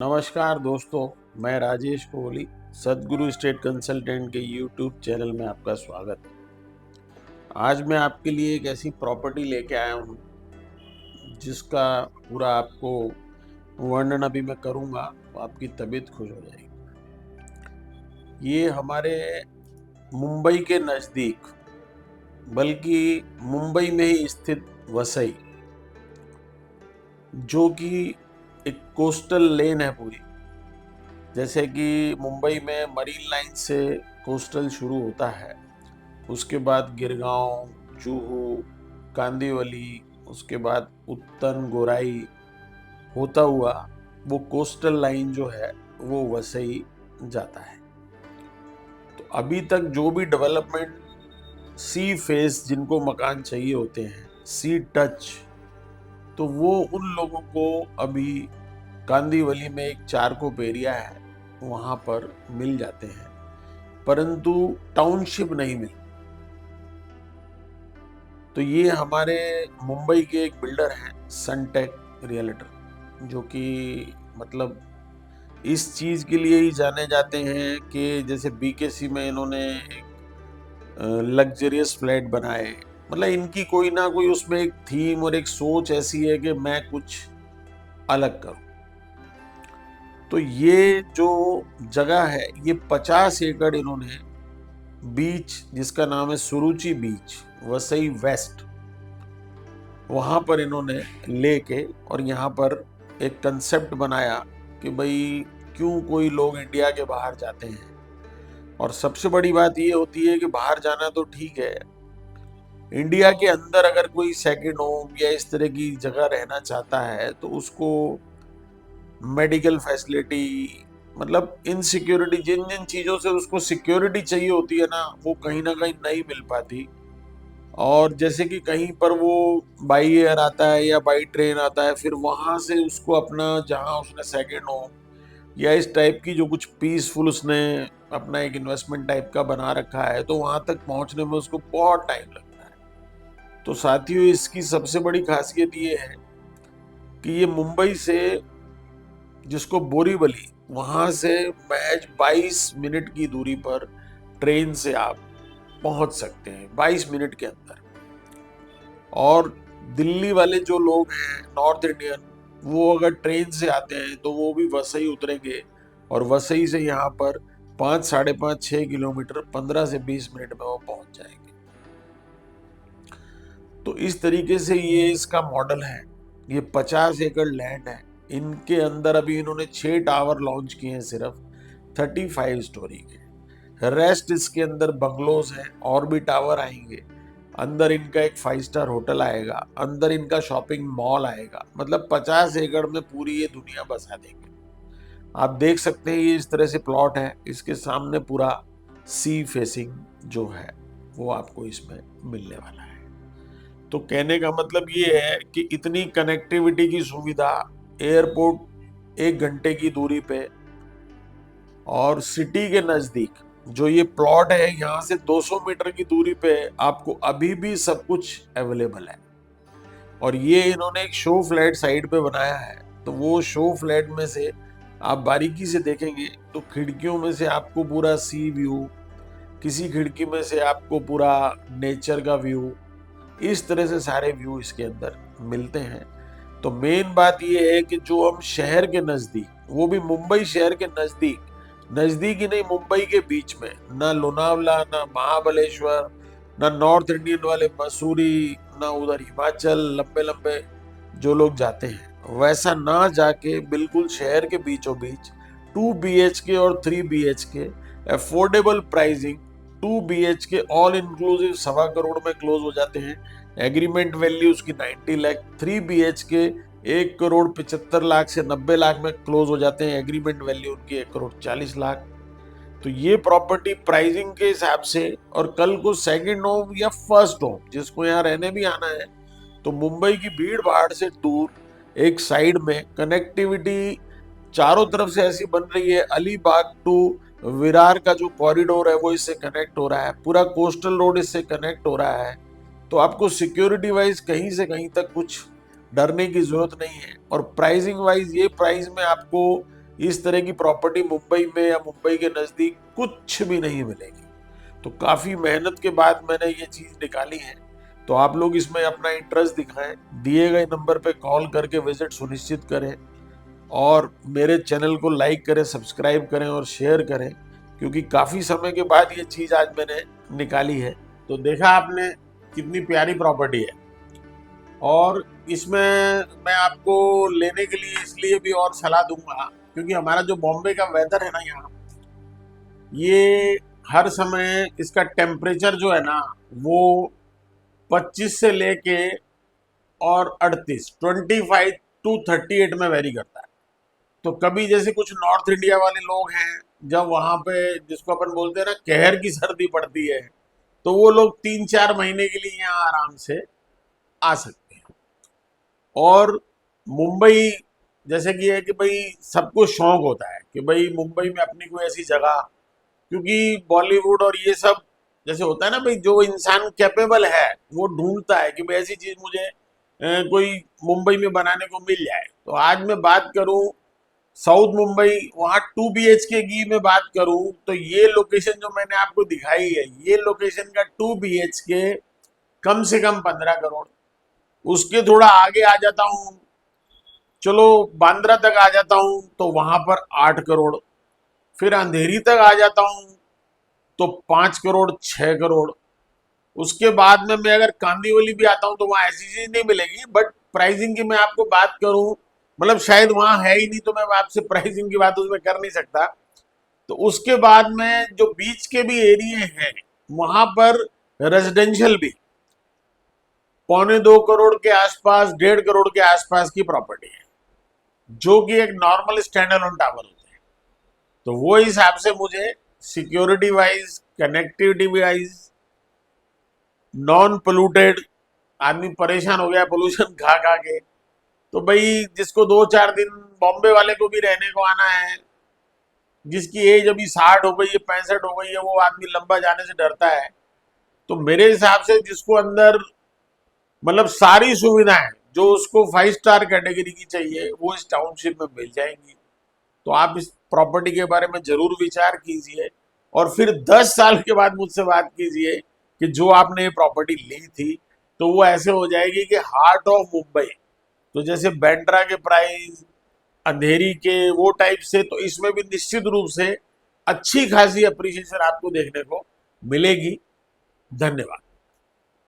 नमस्कार दोस्तों, मैं राजेश कोहली सद्गुरु स्टेट कंसल्टेंट के यूट्यूब चैनल में आपका स्वागत है। आज मैं आपके लिए एक ऐसी प्रॉपर्टी लेके आया हूँ जिसका पूरा आपको वर्णन अभी मैं करूँगा तो आपकी तबीयत खुश हो जाएगी। ये हमारे मुंबई के नज़दीक, बल्कि मुंबई में ही स्थित वसई, जो कि एक कोस्टल लेन है पूरी। जैसे कि मुंबई में मरीन लाइन से कोस्टल शुरू होता है, उसके बाद गिरगांव, जुहू, कांदिवली, उसके बाद उत्तन, गोराई होता हुआ वो कोस्टल लाइन जो है वो वसई जाता है। तो अभी तक जो भी डेवलपमेंट सी फेस जिनको मकान चाहिए होते हैं, सी टच, तो वो उन लोगों को अभी कांदिवली में एक चारकोप एरिया है, वहां पर मिल जाते हैं, परंतु टाउनशिप नहीं मिलती। तो ये हमारे मुंबई के एक बिल्डर हैं, सनटेक रियल्टर, जो कि मतलब इस चीज के लिए ही जाने जाते हैं कि जैसे बीकेसी में इन्होंने एक लग्जरियस फ्लैट बनाए। मतलब इनकी कोई ना कोई उसमें एक थीम और एक सोच ऐसी है कि मैं कुछ अलग करूं। तो ये जो जगह है, ये 50 एकड़ इन्होंने बीच, जिसका नाम है सुरुचि बीच, वसई वेस्ट, वहां पर इन्होंने लेके और यहाँ पर एक कंसेप्ट बनाया कि भाई क्यों कोई लोग इंडिया के बाहर जाते हैं। और सबसे बड़ी बात ये होती है कि बाहर जाना तो ठीक है, इंडिया के अंदर अगर कोई सेकंड होम या इस तरह की जगह रहना चाहता है तो उसको मेडिकल फैसिलिटी, मतलब इनसिक्योरिटी, जिन जिन चीजों से उसको सिक्योरिटी चाहिए होती है ना, वो कहीं ना कहीं नहीं मिल पाती। और जैसे कि कहीं पर वो बाई एयर आता है या बाई ट्रेन आता है, फिर वहां से उसको अपना जहां उसने सेकंड होम या इस टाइप की जो कुछ पीसफुल उसने अपना एक इन्वेस्टमेंट टाइप का बना रखा है, तो वहां तक पहुंचने में उसको बहुत टाइम लगता है। तो साथियों, इसकी सबसे बड़ी खासियत ये है कि ये मुंबई से, जिसको बोरीवली, वहां से महज 22 मिनट की दूरी पर ट्रेन से आप पहुंच सकते हैं, 22 मिनट के अंदर। और दिल्ली वाले जो लोग हैं, नॉर्थ इंडियन, वो अगर ट्रेन से आते हैं तो वो भी वसई उतरेंगे और वसई से यहाँ पर 5, 5.5, 6 किलोमीटर 15 से 20 मिनट में वो पहुंच जाएंगे। तो इस तरीके से ये इसका मॉडल है। ये 50 एकड़ लैंड है, इनके अंदर अभी इन्होंने 6 टावर लॉन्च किए हैं, सिर्फ 35 स्टोरी के। रेस्ट इसके अंदर बंगलोज हैं, और भी टावर आएंगे। अंदर इनका एक 5 स्टार होटल आएगा, अंदर इनका शॉपिंग मॉल आएगा। मतलब 50 एकड़ में पूरी ये दुनिया बसा देंगे। आप देख सकते हैं ये इस तरह से प्लॉट है, इसके सामने पूरा सी फेसिंग जो है वो आपको इसमें मिलने वाला है। तो कहने का मतलब ये है कि इतनी कनेक्टिविटी की सुविधा, एयरपोर्ट 1 घंटे की दूरी पे, और सिटी के नजदीक जो ये प्लॉट है, यहाँ से 200 मीटर की दूरी पे आपको अभी भी सब कुछ अवेलेबल है। और ये इन्होंने एक शो फ्लैट साइड पे बनाया है, तो वो शो फ्लैट में से आप बारीकी से देखेंगे तो खिड़कियों में से आपको पूरा सी व्यू, किसी खिड़की में से आपको पूरा नेचर का व्यू, इस तरह से सारे व्यू इसके अंदर मिलते हैं। तो मेन बात ये है कि जो हम शहर के नजदीक, वो भी मुंबई शहर के नजदीक, नजदीक ही नहीं, मुंबई के बीच में, ना लोनावला, ना महाबलेश्वर, ना नॉर्थ इंडियन वाले मसूरी, ना उधर हिमाचल लंबे लंबे जो लोग जाते हैं, वैसा ना जाके बिल्कुल शहर के बीचों बीच 2 BHK और 3 BHK affordable pricing, 2 BHK all inclusive 1.25 crore में क्लोज हो जाते हैं। एग्रीमेंट वैल्यू उसकी 90 लाख, 3 BHK 1,75,00,000 से 90 लाख में क्लोज हो जाते हैं। एग्रीमेंट वैल्यू उनकी 1,40,00,000। तो ये प्रॉपर्टी प्राइसिंग के हिसाब से, और कल को सेकंड होम या फर्स्ट होम जिसको यहाँ रहने भी आना है, तो मुंबई की भीड़ भाड़ से दूर एक साइड में कनेक्टिविटी चारों तरफ से ऐसी बन रही है। अलीबाग टू विरार का जो कॉरिडोर है वो इससे कनेक्ट हो रहा है, पूरा कोस्टल रोड इससे कनेक्ट हो रहा है। तो आपको सिक्योरिटी वाइज कहीं से कहीं तक कुछ डरने की जरूरत नहीं है। और प्राइसिंग वाइज, ये प्राइस में आपको इस तरह की प्रॉपर्टी मुंबई में या मुंबई के नजदीक कुछ भी नहीं मिलेगी। तो काफी मेहनत के बाद मैंने ये चीज निकाली है। तो आप लोग इसमें अपना इंटरेस्ट दिखाएं, दिए गए नंबर पे कॉल करके विजिट सुनिश्चित करें और मेरे चैनल को लाइक करें, सब्सक्राइब करें और शेयर करें, क्योंकि काफी समय के बाद ये चीज आज मैंने निकाली है। तो देखा आपने कितनी प्यारी प्रॉपर्टी है। और इसमें मैं आपको लेने के लिए इसलिए भी और सलाह दूंगा क्योंकि हमारा जो बॉम्बे का वेदर है ना, यहाँ ये हर समय इसका टेम्परेचर जो है ना वो 25 से लेके और 38, 25 to 38 में वेरी करता है। तो कभी जैसे कुछ नॉर्थ इंडिया वाले लोग हैं, जब वहां पे जिसको अपन बोलते हैं ना कहर की सर्दी पड़ती है, तो वो लोग 3-4 महीने के लिए यहाँ आराम से आ सकते हैं। और मुंबई जैसे कि है कि भाई सबको शौक होता है कि भाई मुंबई में अपनी कोई ऐसी जगह, क्योंकि बॉलीवुड और ये सब जैसे होता है ना भाई, जो इंसान कैपेबल है वो ढूंढता है कि भाई ऐसी चीज मुझे कोई मुंबई में बनाने को मिल जाए। तो आज मैं बात करूं साउथ मुंबई, वहाँ 2 BHK की मैं बात करूं तो ये लोकेशन जो मैंने आपको दिखाई है, ये लोकेशन का 2 BHK कम से कम 15 करोड़। उसके थोड़ा आगे आ जाता हूँ, चलो बांद्रा तक आ जाता हूँ तो वहां पर 8 करोड़। फिर अंधेरी तक आ जाता हूँ तो 5 करोड़, 6 करोड़। उसके बाद में मैं अगर कांदीवली भी आता हूँ तो वहां ऐसी चीज नहीं मिलेगी, बट प्राइसिंग की मैं आपको बात करूं, मतलब शायद वहां है ही नहीं तो मैं आपसे प्राइसिंग की बात उसमें कर नहीं सकता। तो उसके बाद में जो बीच के भी एरिया हैं वहां पर रेजिडेंशियल भी 1.25 करोड़ के आसपास, 1.5 करोड़ के आसपास की प्रॉपर्टी है, जो कि एक नॉर्मल स्टैंड अलोन टावर होते हैं। तो वो हिसाब से मुझे security wise, connectivity wise, non polluted, आदमी परेशान हो गया पोल्यूशन खा खा के, तो भाई जिसको 2-4 दिन बॉम्बे वाले को भी रहने को आना है, जिसकी एज अभी 60 हो गई है, 65 हो गई है, वो आदमी लंबा जाने से डरता है। तो मेरे हिसाब से जिसको अंदर मतलब सारी सुविधाएं जो उसको 5 स्टार कैटेगरी की चाहिए वो इस टाउनशिप में मिल जाएंगी। तो आप इस प्रॉपर्टी के बारे में जरूर विचार कीजिए और फिर 10 साल के बाद मुझसे बात कीजिए कि जो आपने ये प्रॉपर्टी ली थी तो वो ऐसे हो जाएगी कि हार्ट ऑफ मुंबई। तो जैसे बैंड्रा के प्राइस, अंधेरी के वो टाइप से, तो इसमें भी निश्चित रूप से अच्छी खासी अप्रिसिएशन आपको देखने को मिलेगी। धन्यवाद।